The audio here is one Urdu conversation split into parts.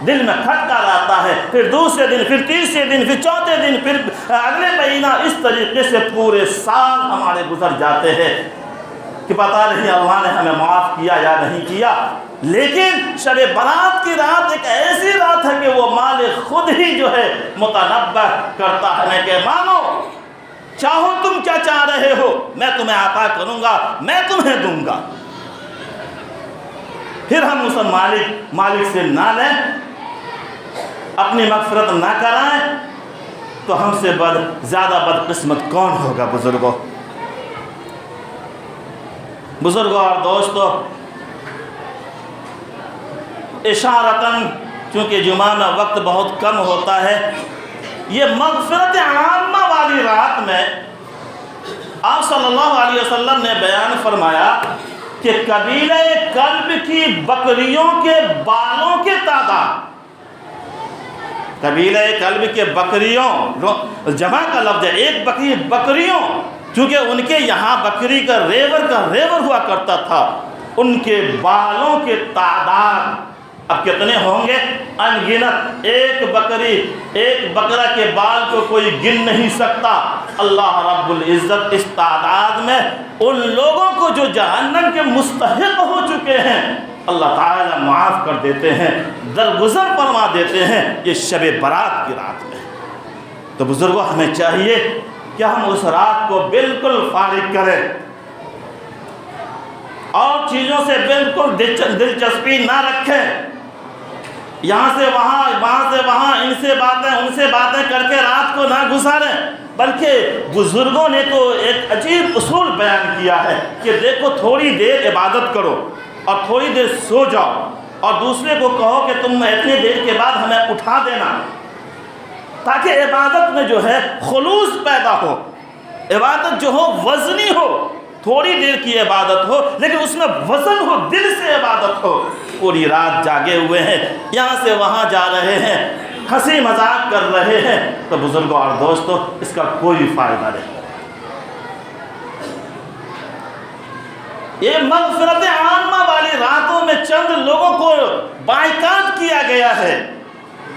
دل میں کھٹکا رہتا ہے، پھر دوسرے دن، پھر تیسرے دن، پھر چوتھے دن، پھر اگلے مہینہ، اس طریقے سے پورے سال ہمارے گزر جاتے ہیں کہ پتہ نہیں اللہ نے ہمیں معاف کیا یا نہیں کیا۔ لیکن شب برات کی رات ایک ایسی رات ہے کہ وہ مالک خود ہی جو ہے متنبہ کرتا ہے کہ مانو چاہو تم کیا چاہ رہے ہو، میں تمہیں عطا کروں گا، میں تمہیں دوں گا۔ پھر ہم اس مالک سے نہ لیں، اپنی مغفرت نہ کرائیں، تو ہم سے زیادہ بدقسمت کون ہوگا؟ بزرگوں اور دوستو، اشارتاً چونکہ جمعہ میں وقت بہت کم ہوتا ہے، یہ مغفرت عامہ والی رات میں آپ صلی اللہ علیہ وسلم نے بیان فرمایا کہ قبیلہ کلب کی بکریوں کے بالوں کے تعداد، قبیلہ کلب کے بکریوں، جمع کا لفظ ہے، ایک بکری، بکریوں، چونکہ ان کے یہاں بکری کا ریور ہوا کرتا تھا، ان کے بالوں کے تعداد اب کتنے ہوں گے؟ ان گنت۔ ایک بکرا کے بال کو کوئی گن نہیں سکتا۔ اللہ رب العزت اس تعداد میں ان لوگوں کو جو جہنم کے مستحق ہو چکے ہیں اللہ تعالیٰ معاف کر دیتے ہیں، درگزر فرما دیتے ہیں، یہ شب برات کی رات میں۔ تو بزرگوں، ہمیں چاہیے کہ ہم اس رات کو بالکل فارغ کریں اور چیزوں سے بالکل دلچسپی نہ رکھیں، یہاں سے وہاں ان سے باتیں کر کے رات کو نہ گزاریں، بلکہ بزرگوں نے تو ایک عجیب اصول بیان کیا ہے کہ دیکھو تھوڑی دیر عبادت کرو اور تھوڑی دیر سو جاؤ، اور دوسرے کو کہو کہ تم اتنی دیر کے بعد ہمیں اٹھا دینا، تاکہ عبادت میں جو ہے خلوص پیدا ہو، عبادت جو ہو وزنی ہو، تھوڑی دیر کی عبادت ہو لیکن اس میں وزن ہو، دل سے عبادت ہو۔ پوری رات جاگے ہوئے ہیں، یہاں سے وہاں جا رہے ہیں، ہنسی مذاق کر رہے ہیں، تو بزرگوں اور دوستوں اس کا کوئی فائدہ نہیں۔ یہ مغفرت عامہ والی راتوں میں چند لوگوں کو بائیکاٹ کیا گیا ہے،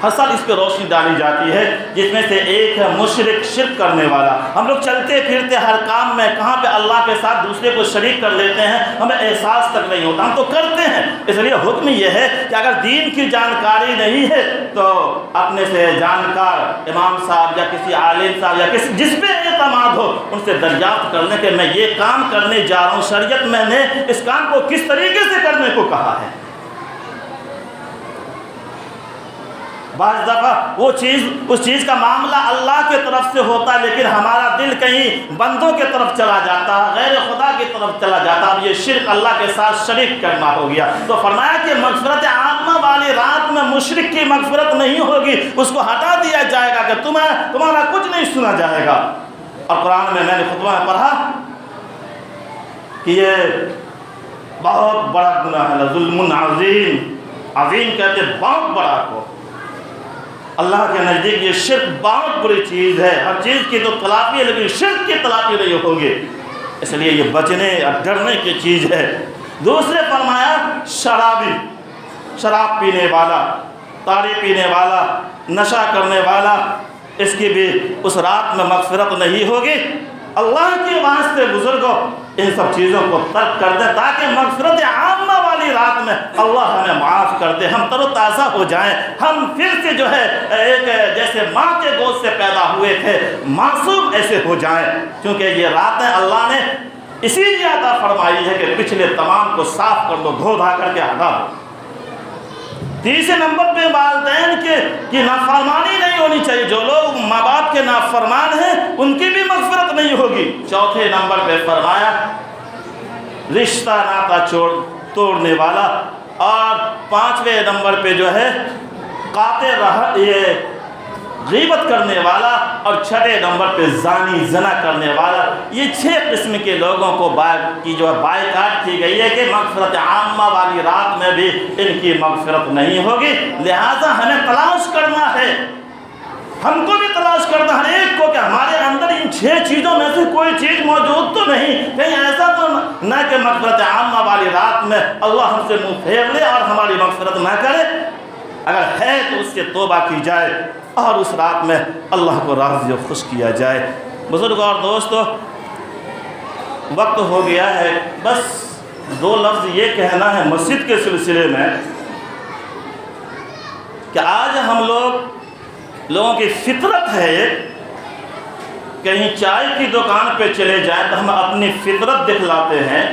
حسن اس پہ روشنی ڈالی جاتی ہے، جس میں سے ایک ہے مشرک، شرک کرنے والا۔ ہم لوگ چلتے پھرتے ہر کام میں کہاں پہ اللہ کے ساتھ دوسرے کو شریک کر لیتے ہیں، ہمیں احساس تک نہیں ہوتا، ہم تو کرتے ہیں۔ اس لیے حکم یہ ہے کہ اگر دین کی جانکاری نہیں ہے تو اپنے سے جانکار امام صاحب یا کسی عالم صاحب یا جس پہ اعتماد ہو ان سے دریافت کرنے کہ میں یہ کام کرنے جا رہا ہوں، شریعت میں نے اس کام کو کس طریقے سے کرنے کو کہا ہے۔ بعض دفعہ اس چیز کا معاملہ اللہ کے طرف سے ہوتا ہے لیکن ہمارا دل کہیں بندوں کے طرف چلا جاتا ہے، غیر خدا کی طرف چلا جاتا ہے، اب یہ شرک اللہ کے ساتھ شریک کرنا ہو گیا۔ تو فرمایا کہ مغفرت عامہ والی رات میں مشرک کی مغفرت نہیں ہوگی، اس کو ہٹا دیا جائے گا کہ تمہارا کچھ نہیں سنا جائے گا۔ اور قرآن میں نے خطبہ میں پڑھا کہ یہ بہت بڑا گناہ ہے، ظلم عظیم، عظیم کہتے بہت بڑا کو، اللہ کے نزدیک یہ شرک بہت بری چیز ہے۔ ہر چیز کی تو تلافی ہے لیکن شرک کی تلافی نہیں ہوگی، اس لیے یہ بچنے اور ڈرنے کی چیز ہے۔ دوسرے فرمایا شرابی، شراب پینے والا، تاڑی پینے والا، نشہ کرنے والا، اس کی بھی اس رات میں مغفرت نہیں ہوگی۔ اللہ کے واسطے بزرگوں ان سب چیزوں کو ترک کر دیں تاکہ مغفرت عامہ والی رات میں اللہ ہمیں معاف کر دے، ہم تر و تازہ ہو جائیں، ہم پھر سے جو ہے ایک جیسے ماں کے گود سے پیدا ہوئے تھے معصوم ایسے ہو جائیں، کیونکہ یہ راتیں اللہ نے اسی لیے عطا فرمائی ہے کہ پچھلے تمام کو صاف کر دو، دھو دھا کر کے ہٹا دو۔ تیسرے نمبر پہ والدین کی نافرمانی نہیں ہونی چاہیے، جو لوگ ماں باپ کے نافرمان ہیں ان کی بھی مغفرت نہیں ہوگی۔ چوتھے نمبر پہ فرمایا رشتہ ناتا توڑنے والا، اور پانچویں نمبر پہ جو ہے قاطع یہ غیبت کرنے والا، اور چھٹے نمبر پہ زانی زنا کرنے والا۔ یہ 6 قسم کے لوگوں کو جو ہے بائیکاٹ کی گئی ہے کہ مغفرت عامہ والی رات میں بھی ان کی مغفرت نہیں ہوگی، لہٰذا ہمیں تلاش کرنا ہے، ہم کو بھی تلاش کرنا ہر ایک کو کہ ہمارے اندر ان 6 چیزوں میں سے کوئی چیز موجود تو نہیں، کہیں ایسا تو نہ کہ مغفرت عامہ والی رات میں اللہ ہم سے منہ پھیر لے اور ہماری مغفرت نہ کرے۔ اگر ہے تو اس سے توبہ کی جائے اور اس رات میں اللہ کو راضی و خوش کیا جائے۔ بزرگ اور دوستو، وقت ہو گیا ہے، بس 2 لفظ یہ کہنا ہے مسجد کے سلسلے میں کہ آج ہم لوگوں کی فطرت ہے کہیں چائے کی دکان پہ چلے جائیں تو ہم اپنی فطرت دکھلاتے ہیں،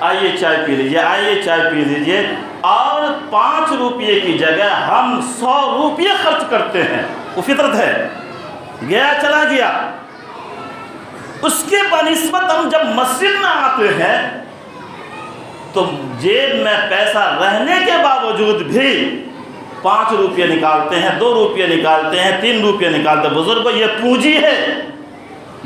آئیے چائے پی لیجیے، آئیے چائے پی لیجیے، اور 5 روپے کی جگہ ہم 100 روپے خرچ کرتے ہیں۔ وہ فطرت ہے، گیا چلا گیا۔ اس کے بنسبت ہم جب مسجد میں آتے ہیں تو جیب میں پیسہ رہنے کے باوجود بھی 5 روپے نکالتے ہیں، 2 روپے نکالتے ہیں، 3 روپے نکالتے ہیں۔ بزرگوں، یہ پونجی ہے۔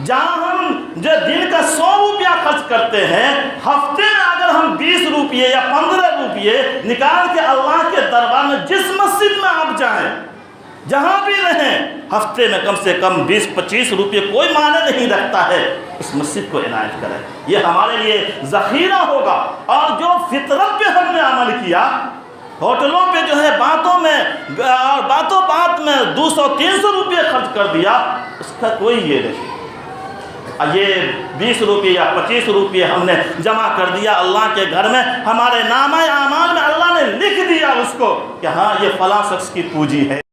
جہاں ہم جو دن کا 100 روپیہ خرچ کرتے ہیں، ہفتے میں اگر ہم 20 روپے یا 15 روپے نکال کے اللہ کے دربار میں جس مسجد میں آپ جائیں، جہاں بھی رہیں، ہفتے میں کم سے کم 20-25 روپے کوئی معنی نہیں رکھتا ہے، اس مسجد کو عنایت کریں۔ یہ ہمارے لیے ذخیرہ ہوگا۔ اور جو فطرت پہ ہم نے عمل کیا، ہوٹلوں پہ جو ہے باتوں بات میں 200-300 روپے خرچ کر دیا، اس کا کوئی یہ نہیں۔ یہ 20 روپے یا 25 روپے ہم نے جمع کر دیا اللہ کے گھر میں، ہمارے نامہ اعمال میں اللہ نے لکھ دیا اس کو کہ ہاں یہ فلاں شخص کی پونجی ہے۔